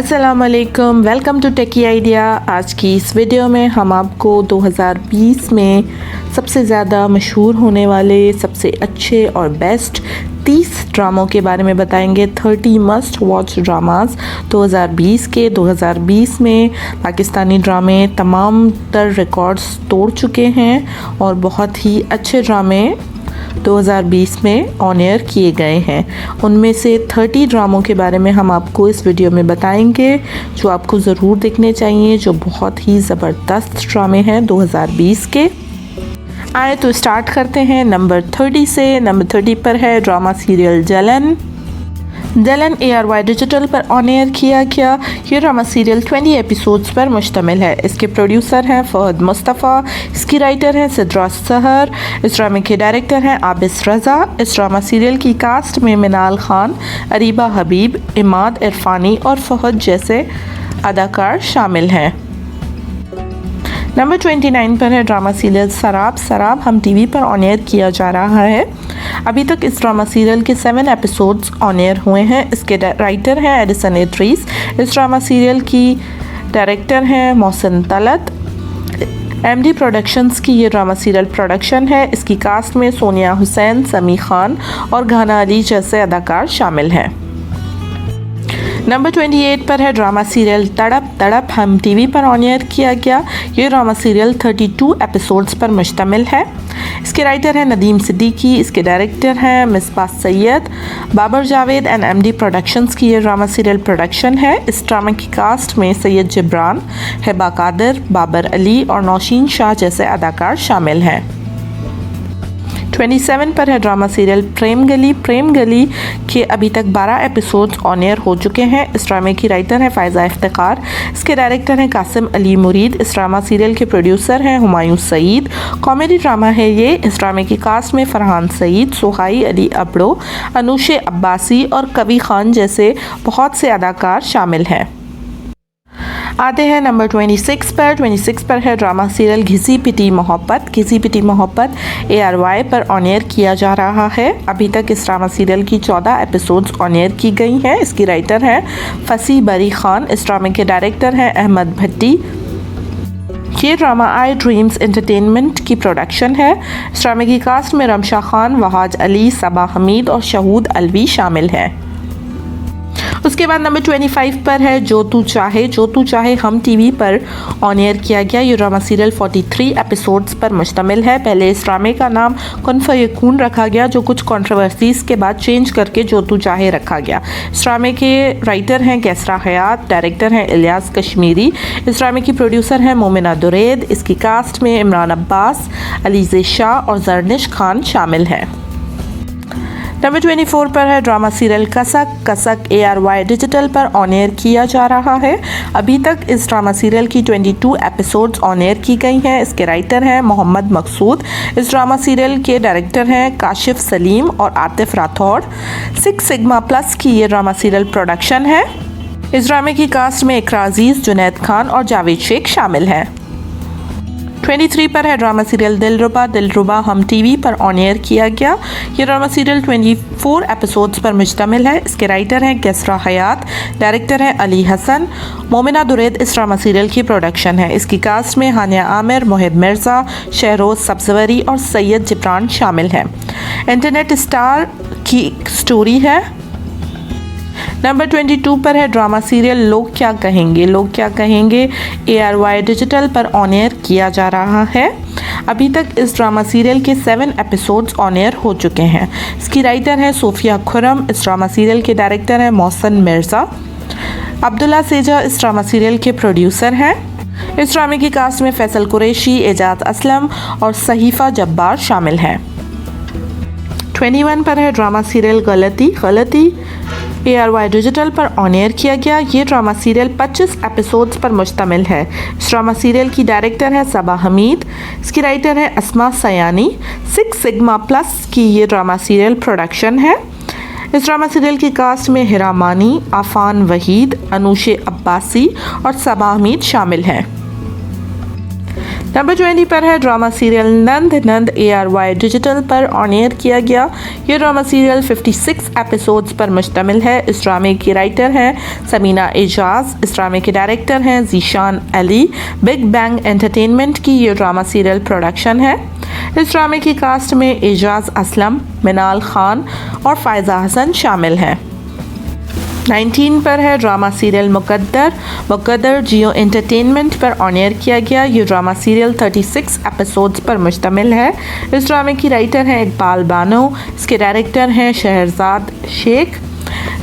अस्सलाम वालेकुम, welcome to techy idea. आज की इस वीडियो में हम आपको 2020 में सबसे ज़्यादा मशहूर होने वाले सबसे अच्छे और बेस्ट 30 ड्रामों के बारे में बताएंगे। 30 मस्ट वॉच ड्रामास 2020 के। 2020 में पाकिस्तानी ड्रामे तमाम तर रिकॉर्ड्स तोड़ चुके हैं और बहुत ही अच्छे ड्रामे 2020 में ऑन एयर किए गए हैं। उनमें से 30 ड्रामों के बारे में हम आपको इस वीडियो में बताएंगे जो आपको ज़रूर देखने चाहिए, जो बहुत ही ज़बरदस्त ड्रामे हैं 2020 के। आए तो स्टार्ट करते हैं नंबर 30 से। नंबर 30 पर है ड्रामा सीरियल जलन। जलन ARY डिजिटल पर ऑन एयर किया गया। ये ड्रामा सीरियल 20 एपिसोड्स पर मुश्तमिल है। इसके प्रोड्यूसर हैं फहद मुस्तफ़ा, इसकी राइटर हैं सिद्रा सहर, इस ड्रामे के डायरेक्टर हैं आबिस रज़ा। इस ड्रामा सीरियल की कास्ट में मिनाल खान, अरीबा हबीब, इमाद इरफानी और फहद जैसे अदाकार शामिल हैं। नंबर 29 पर है ड्रामा सीरियल सराब। सराब हम टीवी पर ऑन एयर किया जा रहा है। अभी तक इस ड्रामा सीरियल के 7 एपिसोड्स ऑन एयर हुए हैं। इसके राइटर हैं एडिसन इद्रीस। इस ड्रामा सीरियल की डायरेक्टर हैं मोहसिन तलत। MD प्रोडक्शंस की ये ड्रामा सीरियल प्रोडक्शन है। इसकी कास्ट में सोनिया हुसैन, समी खान और घाना अली जैसे अदाकार शामिल हैं। नंबर 28 पर है ड्रामा सीरियल तड़प। तड़प हम टीवी पर ऑन एयर किया गया। ये ड्रामा सीरियल 32 एपिसोड्स पर मुश्तमिल है। इसके राइटर हैं नदीम सिद्दीकी, इसके डायरेक्टर हैं Misbah Syed, Babar Javed and MD productions की ये ड्रामा सीरियल प्रोडक्शन है। इस ड्रामा की कास्ट में सैयद जिब्रान, हिबा कादर, बाबर अली और नौशीन शाह जैसे अदाकार शामिल हैं। 27 पर है ड्रामा सीरियल प्रेम गली। प्रेम गली के अभी तक 12 एपिसोड्स ऑन एयर हो चुके हैं। इस ड्रामे की राइटर हैं फ़ायज़ा इफ्तिखार, इसके डायरेक्टर हैं कासिम अली मुरीद। इस ड्रामा सीरियल के प्रोड्यूसर हैं हुमायूं सईद। कॉमेडी ड्रामा है ये। इस ड्रामे की कास्ट में फरहान सईद, सुहाई अली अबड़ो, अनुशे अब्बासी और कवि खान जैसे बहुत से अदाकार शामिल हैं। आते हैं नंबर 26 पर। 26 पर है ड्रामा सीरियल घिसी पिटी मोहब्बत। घिसी पिटी मोहब्बत ARY पर ऑन एयर किया जा रहा है। अभी तक इस ड्रामा सीरियल की 14 एपिसोड्स ऑन एयर की गई हैं। इसकी राइटर हैं फसी बरी खान। इस ड्रामे के डायरेक्टर हैं अहमद भट्टी। ये ड्रामा आई ड्रीम्स एंटरटेनमेंट की प्रोडक्शन है। इस ड्रामे की कास्ट में रमशा खान, वहाज अली, सबा हमीद और शहूद अलवी शामिल हैं। उसके बाद नंबर 25 पर है जो तू चाहे। जो तू चाहे हम टीवी पर ऑन एयर किया गया। ये ड्रामा सीरियल 43 एपिसोड्स पर मुश्तमिल है। पहले इस ड्रामे का नाम कुन फयकून रखा गया, जो कुछ कंट्रोवर्सीज के बाद चेंज करके जो तू चाहे रखा गया। इस ड्रामे के राइटर हैं कैसरा हयात, डायरेक्टर हैं इलियास कश्मीरी। इस ड्रामे की प्रोड्यूसर हैं मोमिना दुरैद। इसकी कास्ट में इमरान अब्बास, अलीज़े शाह और जरनिश खान शामिल हैं। नंबर 24 पर है ड्रामा सीरियल कसक। कसक ARY डिजिटल पर ऑन एयर किया जा रहा है। अभी तक इस ड्रामा सीरियल की 22 एपिसोड्स ऑन एयर की गई हैं। इसके राइटर हैं मोहम्मद मकसूद। इस ड्रामा सीरियल के डायरेक्टर हैं काशिफ सलीम और आतिफ राठौड़। 6 सिग्मा प्लस की ये ड्रामा सीरियल प्रोडक्शन है। इस ड्रामे की कास्ट में इकरा अजीज, जुनैद खान और जावेद शेख शामिल हैं। 23 पर है ड्रामा सीरियल दिलरुबा। दिलरुबा हम टीवी पर ऑन एयर किया गया। ये ड्रामा सीरियल 24 एपिसोड्स पर मुश्तमिल है। इसके राइटर हैं कैसरा हयात, डायरेक्टर हैं अली हसन। मोमिना दुरैद इस ड्रामा सीरियल की प्रोडक्शन है। इसकी कास्ट में हानिया आमिर, मोहिब मिर्ज़ा, शहरोज सब्जवरी और सैयद जिब्रान शामिल हैं। इंटरनेट स्टार की स्टोरी है। नंबर 22 पर है ड्रामा सीरियल लोग क्या कहेंगे। लोग क्या कहेंगे ARY डिजिटल पर ऑन एयर किया जा रहा है। अभी तक इस ड्रामा सीरियल के 7 एपिसोड्स ऑन एयर हो चुके हैं। इसकी राइटर हैं सोफिया खुरम। इस ड्रामा सीरियल के डायरेक्टर हैं मोहसिन मिर्ज़ा। अब्दुल्ला सेजा इस ड्रामा सीरियल के प्रोड्यूसर हैं। इस ड्रामे की कास्ट में फैसल कुरैशी, एजाज असलम और सहीफ़ा जब्बार शामिल हैं। 21 पर है ड्रामा सीरियल गलती। गलती ARY डिजिटल पर ऑन एयर किया गया। ये ड्रामा सीरियल 25 एपिसोड्स पर मुश्तमिल है। इस ड्रामा सीरियल की डायरेक्टर है सबा हमीद। इसकी राइटर है अस्मा सयानी। 6 सिग्मा प्लस की ये ड्रामा सीरियल प्रोडक्शन है। इस ड्रामा सीरियल की कास्ट में हिरा मानी, आफान वहीद, अनुशे अब्बासी और सबा हमीद शामिल हैं। नंबर 20 पर है ड्रामा सीरियल नंद नंद ARY डिजिटल पर ऑन एयर किया गया। ये ड्रामा सीरियल 56 एपिसोड्स पर मुश्तमिल है। इस ड्रामे की राइटर हैं समीना एजाज। इस ड्रामे के डायरेक्टर हैं Zeeshan Ali. Big bang entertainment की ये ड्रामा सीरियल प्रोडक्शन है। इस ड्रामे की कास्ट में एजाज असलम, मिनाल खान और फायजा हसन शामिल हैं। 19 पर है ड्रामा सीरियल मुकद्दर जियो एंटरटेनमेंट पर ऑन एयर किया गया। ये ड्रामा सीरियल 36 एपिसोड्स पर मुश्तमिल है। इस ड्रामे की राइटर हैं इकबाल बानो। इसके डायरेक्टर हैं Shahrzad Sheikh.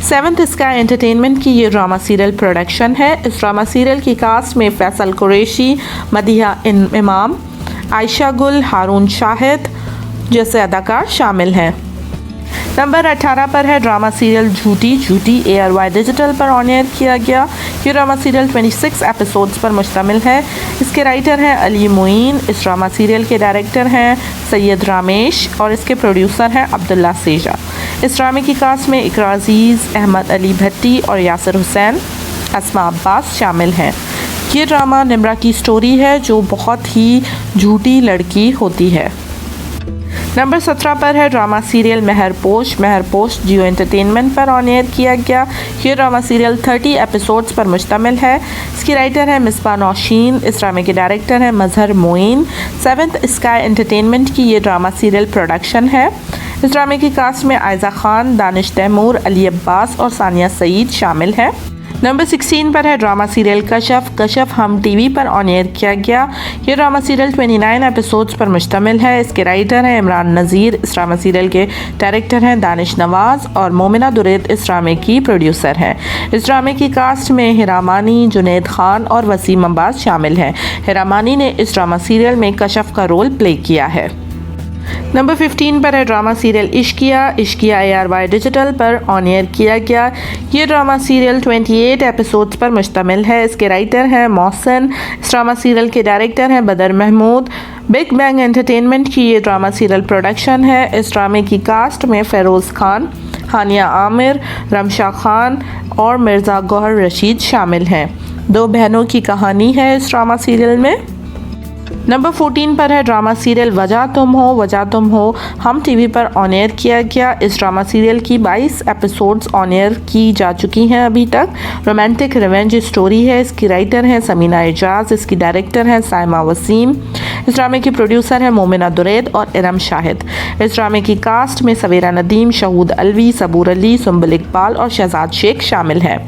7th sky entertainment की ये ड्रामा सीरियल प्रोडक्शन है। इस ड्रामा सीरियल की कास्ट में फैसल कुरैशी, मदिहा इमाम, आयशा गुल, हारून शाहिद जैसे अदाकार शामिल हैं। नंबर 18 पर है ड्रामा सीरियल झूठी ARY डिजिटल पर ऑन एयर किया गया। ये ड्रामा सीरियल 26 एपिसोड्स पर मुश्तमिल है। इसके राइटर हैं अली मोइन। इस ड्रामा सीरियल के डायरेक्टर हैं सैयद रामेश और इसके प्रोड्यूसर हैं अब्दुल्ला सेजा। इस ड्रामे की कास्ट में इकरा अजीज़, अहमद अली भट्टी और यासिर हुसैन, अस्मा अब्बास शामिल हैं। ये ड्रामा निम्रा की स्टोरी है जो बहुत ही झूठी लड़की होती है। नंबर 17 पर है ड्रामा सीरियल महरपोश जियो एंटरटेनमेंट पर ऑन एयर किया गया। ये ड्रामा सीरियल 30 एपिसोड्स पर मुश्तमिल है। इसकी राइटर है मिसबा नौशीन। इस ड्रामे के डायरेक्टर हैं मजहर मोइन। 7th स्काई एंटरटेनमेंट की ये ड्रामा सीरियल प्रोडक्शन है। इस ड्रामे की कास्ट में आयजा खान, दानिश तैमूर, अली अब्बास और सानिया सईद शामिल हैं। नंबर 16 पर है ड्रामा सीरियल कशफ हम टीवी पर ऑन एयर किया गया। ये ड्रामा सीरियल 29 एपिसोड्स पर मुश्तमिल है। इसके राइटर हैं इमरान नज़ीर। इस ड्रामा सीरियल के डायरेक्टर हैं दानिश नवाज़ और मोमिना दुरैत इस ड्रामे की प्रोड्यूसर हैं। इस ड्रामे की कास्ट में हिरामानी, जुनैद खान और वसीम अब्बास शामिल हैं। हिरामानी ने इस ड्रामा सीरियल में कशफ का रोल प्ले किया है। नंबर 15 पर है drama serial Ishqiya ARY digital पर ऑन एयर किया गया। ये ड्रामा सीरियल 28 एपिसोड्स पर मुश्तमिल है। इसके राइटर हैं मोहसिन। इस ड्रामा सीरियल के डायरेक्टर हैं बदर महमूद। बिग बैंग एंटरटेनमेंट की ये ड्रामा सीरियल प्रोडक्शन है। इस ड्रामे की कास्ट में फ़ेरोज़ खान, हानिया आमिर, रमशा खान और मिर्ज़ा गौहर रशीद शामिल हैं। 2 बहनों की कहानी है इस ड्रामा सीरियल में। नंबर 14 पर है ड्रामा सीरियल वजह तुम हो हम टीवी पर ऑन एयर किया गया। इस ड्रामा सीरियल की 22 एपिसोड्स ऑन एयर की जा चुकी हैं अभी तक। रोमांटिक रिवेंज स्टोरी है। इसकी राइटर हैं समीना एजाज। इसकी डायरेक्टर हैं साइमा वसीम। इस ड्रामे की प्रोड्यूसर है मोमिना दुरैत और इरम शाहिद। इस ड्रामे की कास्ट में सवेरा नदीम, शहूद अलवी, सबूर अली, सुम्बुल इकबाल और शहजाद शेख शामिल हैं।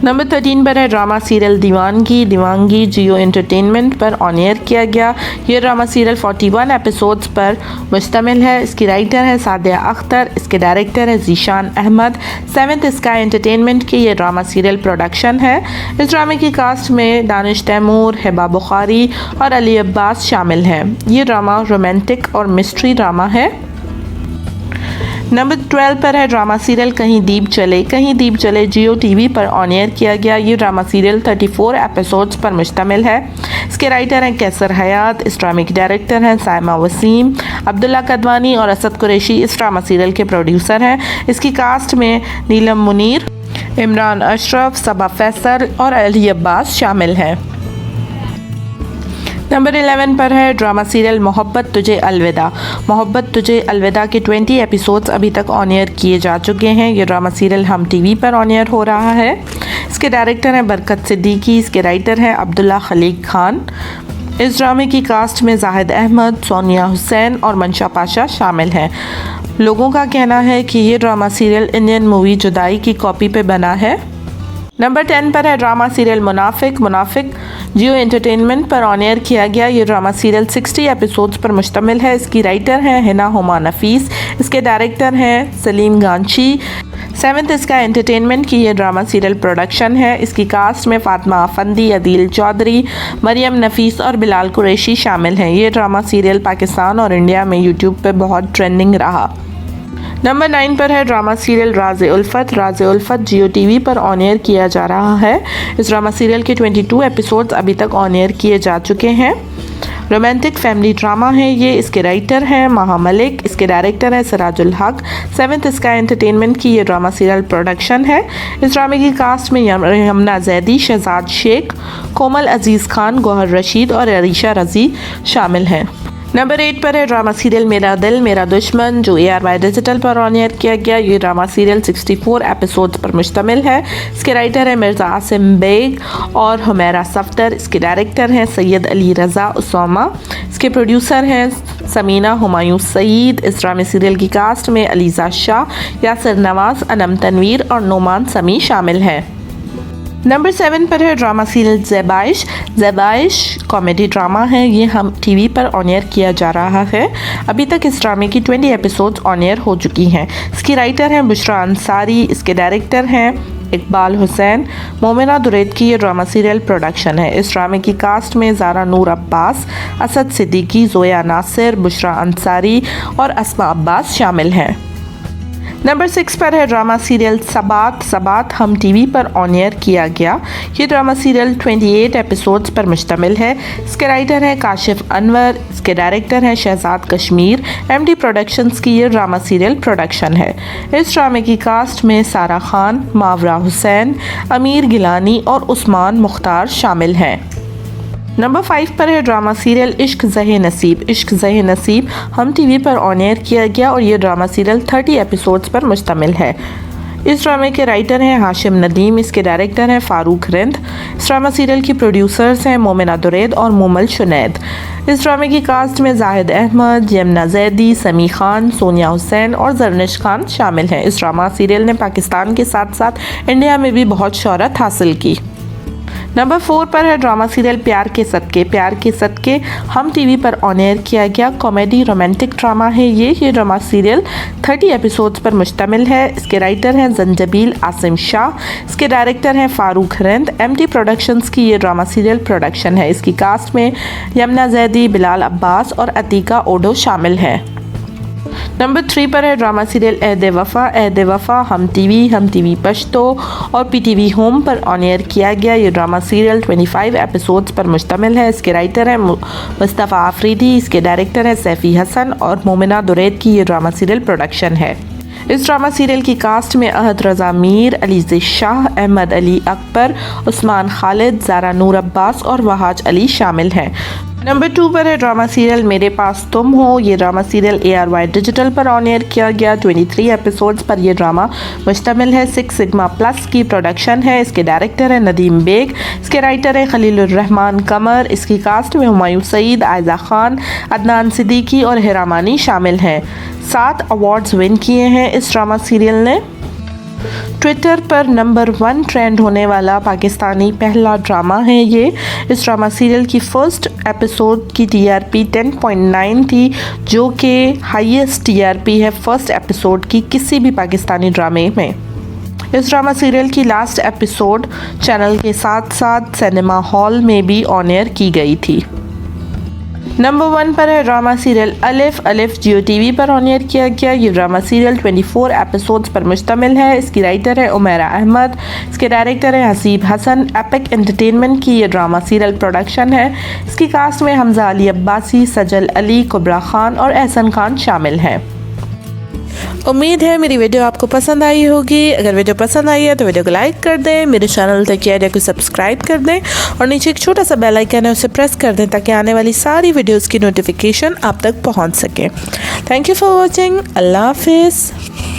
नंबर 13 पर है ड्रामा सीरियल दीवानगी जियो एंटरटेनमेंट पर ऑन एयर किया गया। ये ड्रामा सीरियल 41 एपिसोड्स पर मुश्तमिल है। इसकी राइटर है सादिया अख्तर। इसके डायरेक्टर है Zeeshan Ahmad. 7th sky entertainment की ये ड्रामा सीरियल प्रोडक्शन है। इस ड्रामे की कास्ट में दानिश तैमूर, हिबा बुखारी और अली अब्बास शामिल हैं। ये ड्रामा रोमांटिक और मिस्ट्री ड्रामा है। नंबर 12 पर है ड्रामा सीरियल कहीं दीप चले जियो टीवी पर ऑन एयर किया गया। ये ड्रामा सीरियल 34 एपिसोड्स पर मुश्तमिल है। इसके राइटर हैं कैसर हयात। इस ड्रामे के डायरेक्टर हैं साइमा वसीम, अब्दुल्ला कदवानी और असद कुरैशी इस ड्रामा सीरियल के प्रोड्यूसर हैं। इसकी कास्ट में नीलम मुनीर, इमरान अशरफ, सबा फैसल और अली अब्बास शामिल हैं। नंबर 11 पर है ड्रामा सीरियल मोहब्बत तुझे अलविदा के 20 एपिसोड्स अभी तक ऑन एयर किए जा चुके हैं। ये ड्रामा सीरियल हम टीवी पर ऑन एयर हो रहा है। इसके डायरेक्टर हैं बरकत सिद्दीकी। इसके राइटर हैं अब्दुल्ला खलीक खान। इस ड्रामे की कास्ट में जाहिद अहमद, सोनिया हुसैन और मंशा पाशा शामिल हैं। लोगों का कहना है कि ये ड्रामा सीरियल इंडियन मूवी जुदाई की कॉपी पे बना है। नंबर 10 पर है ड्रामा सीरियल मुनाफिक जियो एंटरटेनमेंट पर ऑन एयर किया गया। ये ड्रामा सीरियल 60 एपिसोड्स पर मुश्तमिल है। इसकी राइटर हैं हिना हुमा नफीस। इसके डायरेक्टर हैं सलीम गांची। 7th स्काई एंटरटेनमेंट की ये ड्रामा सीरियल प्रोडक्शन है। इसकी कास्ट में फातिमा आफंदी, अदील चौधरी, मरियम नफीस और बिलाल कुरैशी शामिल हैं। ये ड्रामा सीरियल पाकिस्तान और इंडिया में यूट्यूब पर बहुत ट्रेंडिंग रहा। नंबर 9 पर है ड्रामा सीरियल राज़े उल्फत जियो टीवी पर ऑन एयर किया जा रहा है। इस ड्रामा सीरियल के 22 एपिसोड्स अभी तक ऑन एयर किए जा चुके हैं रोमांटिक फैमिली ड्रामा है ये। इसके राइटर हैं माहा मलिक, इसके डायरेक्टर हैं सिराजुल हक। 7th स्काई एंटरटेनमेंट की ये ड्रामा सीरियल प्रोडक्शन है। इस ड्रामे की कास्ट में यमुना जैदी, शहजाद शेख, कोमल अजीज़ खान, गौहर रशीद और अरीशा रजी शामिल हैं। नंबर 8 पर है ड्रामा सीरियल मेरा दिल मेरा दुश्मन, जो ARY डिजिटल पर ऑन एयर किया गया। ये ड्रामा सीरियल 64 एपिसोड्स पर मुश्तमिल है। इसके राइटर हैं मिर्ज़ा आसिम बेग और हुमैरा सफ्दर। इसके डायरेक्टर हैं सैयद अली रज़ा उसामा। इसके प्रोड्यूसर हैं समीना हुमायूं सईद। इस ड्रामा सीरियल की कास्ट में अलीज़ा शाह, यासिर नवाज, अनम तनवीर और नोमान समी शामिल हैं। नंबर 7 पर है ड्रामा सीरियल ज़ैबाइश। ज़ैबाइश कॉमेडी ड्रामा है। ये हम टीवी पर ऑन एयर किया जा रहा है। अभी तक इस ड्रामे की 20 एपिसोड्स ऑन एयर हो चुकी हैं। इसकी राइटर हैं बुशरा अंसारी, इसके डायरेक्टर हैं इकबाल हुसैन। मोमिना दुरैद की ये ड्रामा सीरियल प्रोडक्शन है। इस ड्रामे की कास्ट में ज़ारा नूर अब्बास, असद सिद्दीकी, जोया नासिर, बुशरा अंसारी और अस्मा अब्बास शामिल हैं। नंबर 6 पर है ड्रामा सीरियल सबात। सबात हम टीवी पर ऑन एयर किया गया। ये ड्रामा सीरियल 28 एपिसोड्स पर मुश्तमिल है। इसके राइटर हैं काशिफ अनवर, इसके डायरेक्टर हैं शहजाद कश्मीर। MD प्रोडक्शंस की ये ड्रामा सीरियल प्रोडक्शन है। इस ड्रामे की कास्ट में सारा खान, मावरा हुसैन, अमीर गिलानी और उस्मान मुख्तार शामिल हैं। नंबर 5 पर है ड्रामा सीरियल इश्क ज़हे नसीब। इश्क ज़हे नसीब हम टीवी पर ऑन एयर किया गया और ये ड्रामा सीरियल 30 एपिसोड्स पर मुश्तमिल है। इस ड्रामे के राइटर हैं हाशिम नदीम, इसके डायरेक्टर हैं फ़ारूक रिंद। इस ड्रामा सीरियल की प्रोड्यूसर्स हैं मोमिना दुरैद और मोमल शुनैद। इस ड्रामे की कास्ट में जाहिद अहमद, यमुना जैदी, समी खान, सोनिया हुसैन और जरनिश खान शामिल हैं। इस ड्रामा सीरियल ने पाकिस्तान के साथ साथ इंडिया में भी बहुत शोहरत हासिल की। नंबर 4 पर है ड्रामा सीरियल प्यार के सदके। प्यार के सदके हम टीवी पर ऑन एयर किया गया। कॉमेडी रोमांटिक ड्रामा है ये ड्रामा सीरियल 30 एपिसोड्स पर मुश्तमिल है। इसके राइटर हैं जंजबील आसिम शाह, इसके डायरेक्टर हैं फ़ारूक रिंद। MD प्रोडक्शंस की ये ड्रामा सीरियल प्रोडक्शन है। इसकी कास्ट में यमुना जैदी, बिलाल अब्बास और अतीका ओडो शामिल हैं। नंबर 3 पर है ड्रामा सीरियल एहद वफ़ा। एहद वफ़ा हम टीवी पश्तो और PTV होम पर ऑन एयर किया गया। ये ड्रामा सीरियल 25 एपिसोड्स पर मुश्तमिल है। इसके राइटर हैं मुस्तफ़ा आफरीदी, इसके डायरेक्टर हैं सैफ़ी हसन और मोमिना दुरैद की ये ड्रामा सीरियल प्रोडक्शन है। इस ड्रामा सीरियल की कास्ट में अहद रज़ा मीर, अलीज़े शाह, अहमद अली अकबर, उस्मान खालिद, ज़ारा नूर अब्बास और वहाज अली शामिल हैं। नंबर 2 पर है ड्रामा सीरियल मेरे पास तुम हो। ये ड्रामा सीरियल ARY डिजिटल पर ऑन एयर किया गया। 23 एपिसोड्स पर यह ड्रामा मुश्तमिल है। 6 सिग्मा प्लस की प्रोडक्शन है। इसके डायरेक्टर हैं नदीम बेग, इसके राइटर हैं खलीलुर रहमान कमर। इसकी कास्ट में हुमायूं सईद, आयजा खान, अदनान सिद्दीकी और हिरामानी शामिल हैं। 7 अवार्ड्स विन किए हैं इस ड्रामा सीरियल ने। ट्विटर पर नंबर 1 ट्रेंड होने वाला पाकिस्तानी पहला ड्रामा है ये। इस ड्रामा सीरियल की फर्स्ट एपिसोड की TRP 10.9 थी, जो कि हाईएस्ट TRP है फर्स्ट एपिसोड की किसी भी पाकिस्तानी ड्रामे में। इस ड्रामा सीरियल की लास्ट एपिसोड चैनल के साथ साथ सिनेमा हॉल में भी ऑन एयर की गई थी। नंबर 1 पर है ड्रामा सीरियल अलिफ। अलिफ जियो टीवी पर ऑन एयर किया गया। ये ड्रामा सीरियल 24 एपिसोड्स पर मुश्तमिल है। इसकी राइटर है उमैरा अहमद, इसके डायरेक्टर है हसीब हसन। एपिक एंटरटेनमेंट की ये ड्रामा सीरियल प्रोडक्शन है। इसकी कास्ट में हमजा अली अब्बासी, सजल अली, कुबरा खान और एहसन खान शामिल हैं। उम्मीद है मेरी वीडियो आपको पसंद आई होगी। अगर वीडियो पसंद आई है तो वीडियो को लाइक कर दें, मेरे चैनल तक आइडिया को सब्सक्राइब कर दें और नीचे एक छोटा सा बेल आइकन है उसे प्रेस कर दें ताकि आने वाली सारी वीडियोस की नोटिफिकेशन आप तक पहुंच सके। Thank you for watching. अल्लाह हाफिज़।